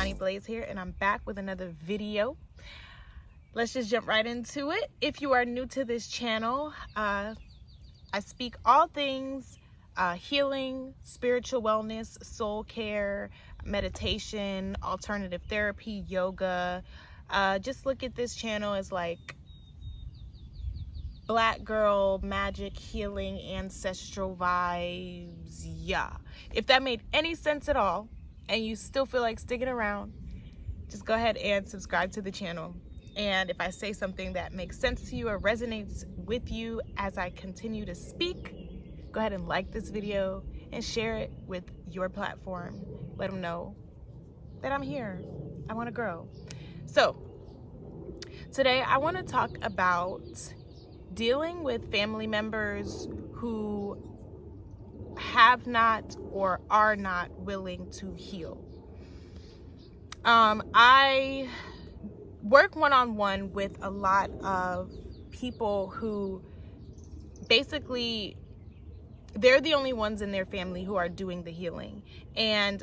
Honey Blaze here, and I'm back with another video. Let's just jump right into it. If you are new to this channel, I speak all things healing, spiritual wellness, soul care, meditation, alternative therapy, yoga. Just look at this channel as like black girl magic, healing, ancestral vibes. Yeah, if that made any sense at all and you still feel like sticking around, just go ahead and subscribe to the channel. And if I say something that makes sense to you or resonates with you as I continue to speak, go ahead and like this video and share it with your platform. Let them know that I'm here. I want to grow. So today I want to talk about dealing with family members who have not or are not willing to heal. I work one-on-one with a lot of people who basically, they're the only ones in their family who are doing the healing. And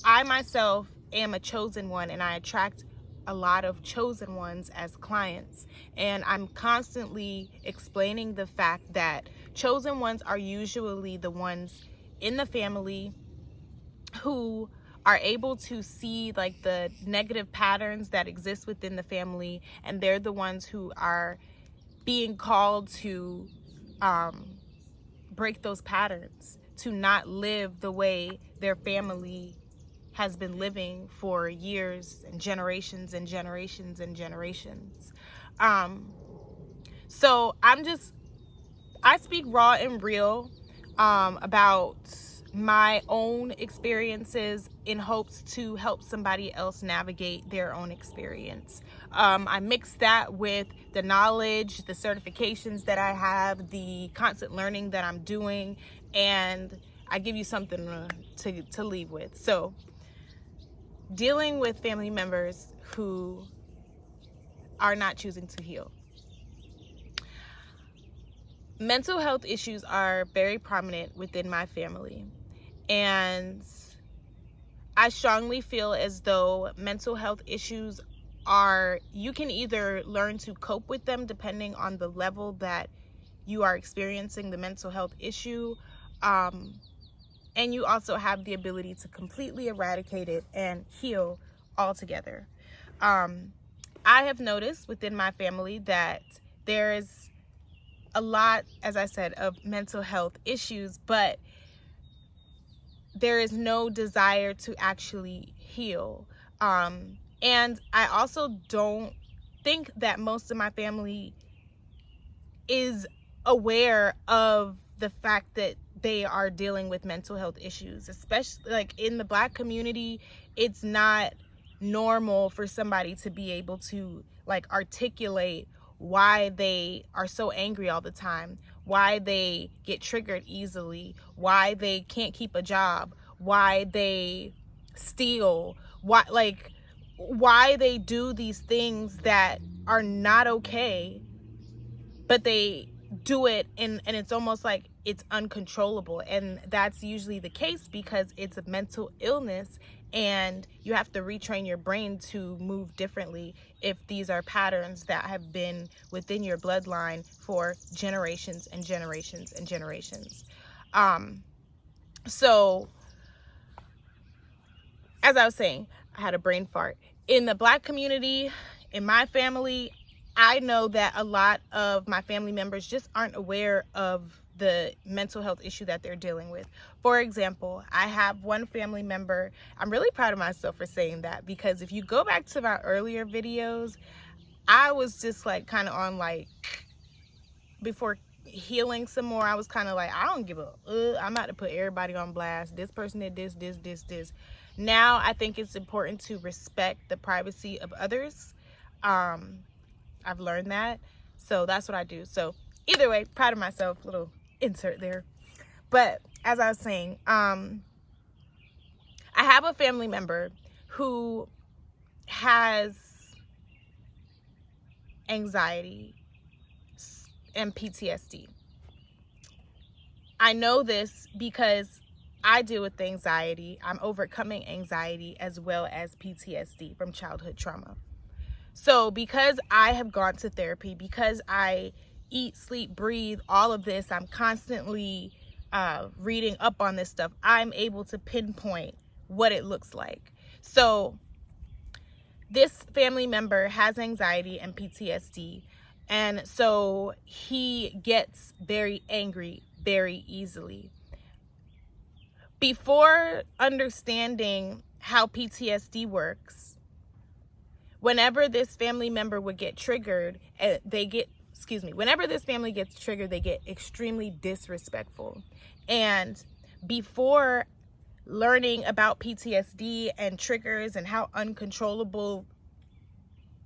I myself am a chosen one, and I attract a lot of chosen ones as clients. And I'm constantly explaining the fact that chosen ones are usually the ones in the family who are able to see like the negative patterns that exist within the family, and they're the ones who are being called to break those patterns, to not live the way their family has been living for years and generations and generations and generations. So I speak raw and real about my own experiences in hopes to help somebody else navigate their own experience. I mix that with the knowledge, the certifications that I have, the constant learning that I'm doing, and I give you something to leave with. So, dealing with family members who are not choosing to heal. Mental health issues are very prominent within my family, and I strongly feel as though mental health issues you can either learn to cope with them depending on the level that you are experiencing the mental health issue, and you also have the ability to completely eradicate it and heal altogether. I have noticed within my family that there is a lot, as I said, of mental health issues, but there is no desire to actually heal. And I also don't think that most of my family is aware of the fact that they are dealing with mental health issues, especially like in the Black community. It's not normal for somebody to be able to like articulate why they are so angry all the time, why they get triggered easily, why they can't keep a job, why they steal, why they do these things that are not okay, but they do it and it's almost like it's uncontrollable. And that's usually the case because it's a mental illness, and you have to retrain your brain to move differently if these are patterns that have been within your bloodline for generations and generations and generations. So as I was saying, I had a brain fart. In the Black community, in my family, I know that a lot of my family members just aren't aware of the mental health issue that they're dealing with. For example, I have one family member, I'm really proud of myself for saying that, because if you go back to my earlier videos, I was just like kind of on like, before healing some more, I was kind of like, I don't give I'm about to put everybody on blast. This person did this. Now I think it's important to respect the privacy of others. I've learned that, so that's what I do. So either way, proud of myself, little insert there. But as I was saying, I have a family member who has anxiety and PTSD. I know this because I deal with anxiety. I'm overcoming anxiety as well as PTSD from childhood trauma. So because I have gone to therapy, because I eat, sleep, breathe, all of this, I'm constantly reading up on this stuff, I'm able to pinpoint what it looks like. So this family member has anxiety and PTSD, and so he gets very angry very easily. Before understanding how PTSD works, whenever this family member would get triggered, whenever this family gets triggered, they get extremely disrespectful. And before learning about PTSD and triggers and how uncontrollable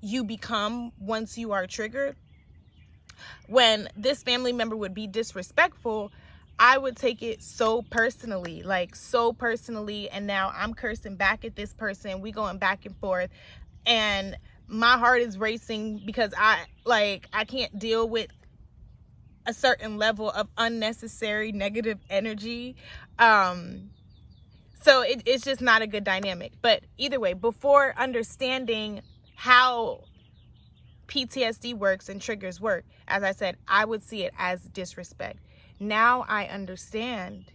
you become once you are triggered, when this family member would be disrespectful, I would take it so personally, and now I'm cursing back at this person. We going back and forth, and my heart is racing because I can't deal with a certain level of unnecessary negative energy. So it's just not a good dynamic. But either way, before understanding how PTSD works and triggers work, as I said, I would see it as disrespect. Now I understand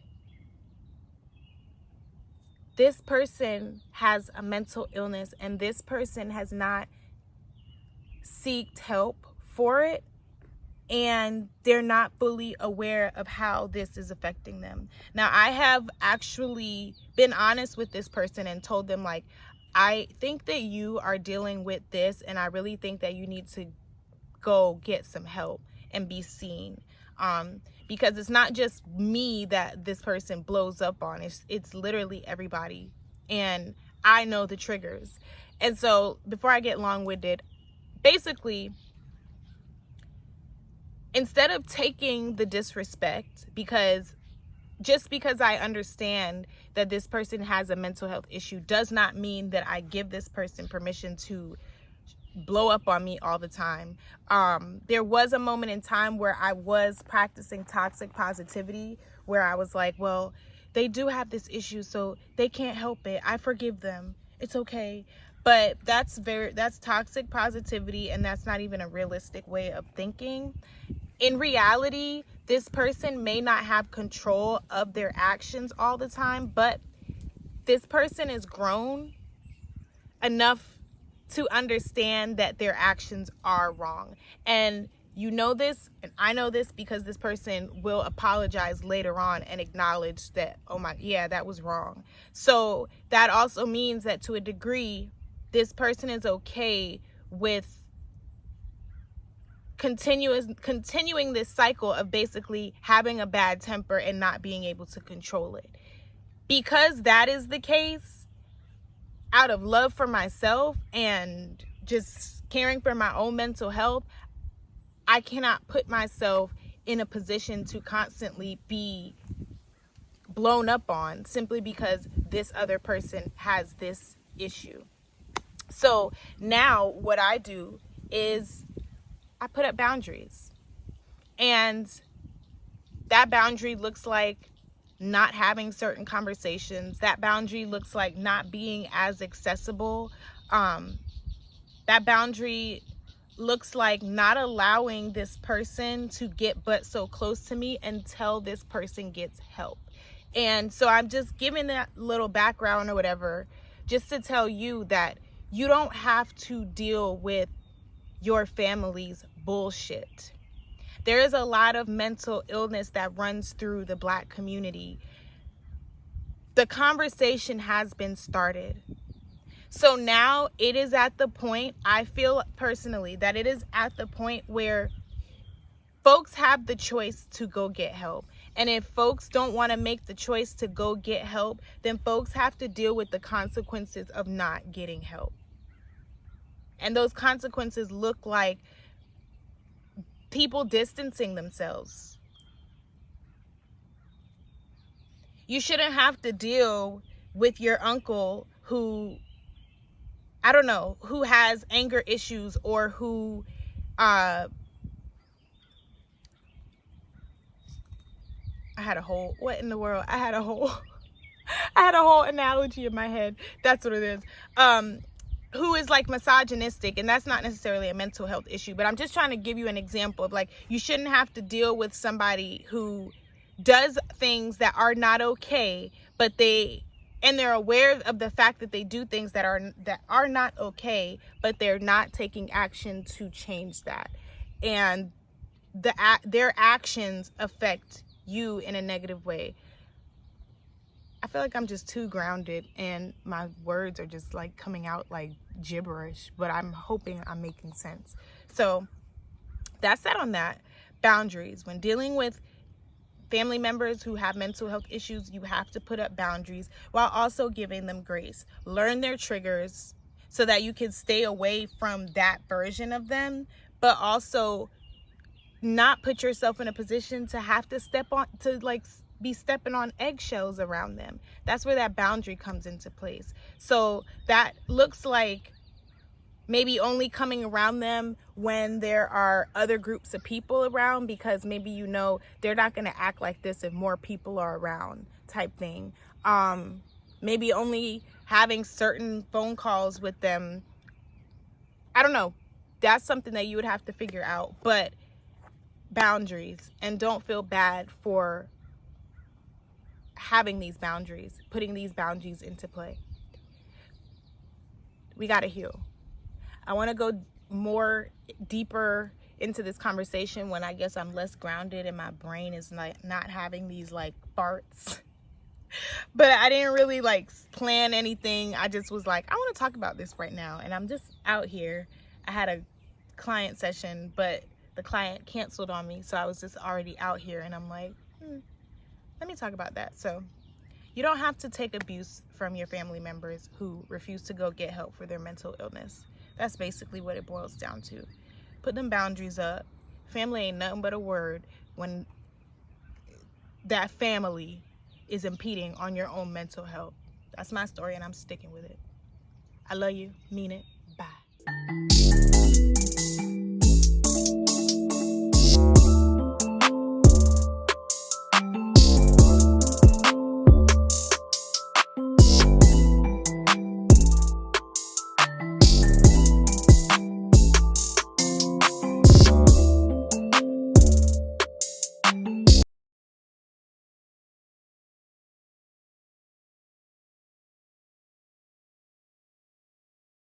this person has a mental illness and this person has not sought help for it, and they're not fully aware of how this is affecting them. Now, I have actually been honest with this person and told them, like, I think that you are dealing with this, and I really think that you need to go get some help and be seen. Because it's not just me that this person blows up on. It's literally everybody. And I know the triggers. And so before I get long-winded, basically, instead of taking the disrespect, because I understand that this person has a mental health issue does not mean that I give this person permission to blow up on me all the time. There was a moment in time where I was practicing toxic positivity, where I was like, well, they do have this issue, so they can't help it. I forgive them. It's okay. But that's toxic positivity, and that's not even a realistic way of thinking. In reality, this person may not have control of their actions all the time, but this person is grown enough to understand that their actions are wrong. And you know this, and I know this because this person will apologize later on and acknowledge that, that was wrong. So that also means that to a degree, this person is okay with continuing this cycle of basically having a bad temper and not being able to control it. Because that is the case, out of love for myself and just caring for my own mental health, I cannot put myself in a position to constantly be blown up on simply because this other person has this issue. So now what I do is I put up boundaries. And that boundary looks like not having certain conversations. That boundary looks like not being as accessible. That boundary looks like not allowing this person to get but so close to me until this person gets help. And so I'm just giving that little background or whatever, just to tell you that you don't have to deal with your family's bullshit. There is a lot of mental illness that runs through the Black community. The conversation has been started. So now it is at the point, I feel personally, that it is at the point where folks have the choice to go get help. And if folks don't want to make the choice to go get help, then folks have to deal with the consequences of not getting help. And those consequences look like people distancing themselves. You shouldn't have to deal with your uncle who, I don't know, who has anger issues or who I had a whole I had a whole analogy in my head. That's what it is. Who is like misogynistic, and that's not necessarily a mental health issue, but I'm just trying to give you an example of like, you shouldn't have to deal with somebody who does things that are not okay, but they're aware of the fact that they do things that are not okay, but they're not taking action to change that. And their actions affect you in a negative way. I feel like I'm just too grounded and my words are just like coming out like gibberish, but I'm hoping I'm making sense. So that's that on that. Boundaries. When dealing with family members who have mental health issues, you have to put up boundaries while also giving them grace. Learn their triggers so that you can stay away from that version of them, but also not put yourself in a position to have to be stepping on eggshells around them. That's where that boundary comes into place. So that looks like maybe only coming around them when there are other groups of people around, because maybe they're not going to act like this if more people are around, type thing. Maybe only having certain phone calls with them. I don't know. That's something that you would have to figure out. But boundaries, and don't feel bad for having these boundaries, putting these boundaries into play. We got to heal. I want to go more deeper into this conversation when I guess I'm less grounded and my brain is like not having these like farts. But I didn't really like plan anything. I just was like, I want to talk about this right now, and I'm just out here. I had a client session, but the client canceled on me, so I was just already out here, and I'm like, let me talk about that. So you don't have to take abuse from your family members who refuse to go get help for their mental illness. That's basically what it boils down to. Put them boundaries up. Family ain't nothing but a word when that family is impeding on your own mental health. That's my story, and I'm sticking with it. I love you. Mean it. Bye.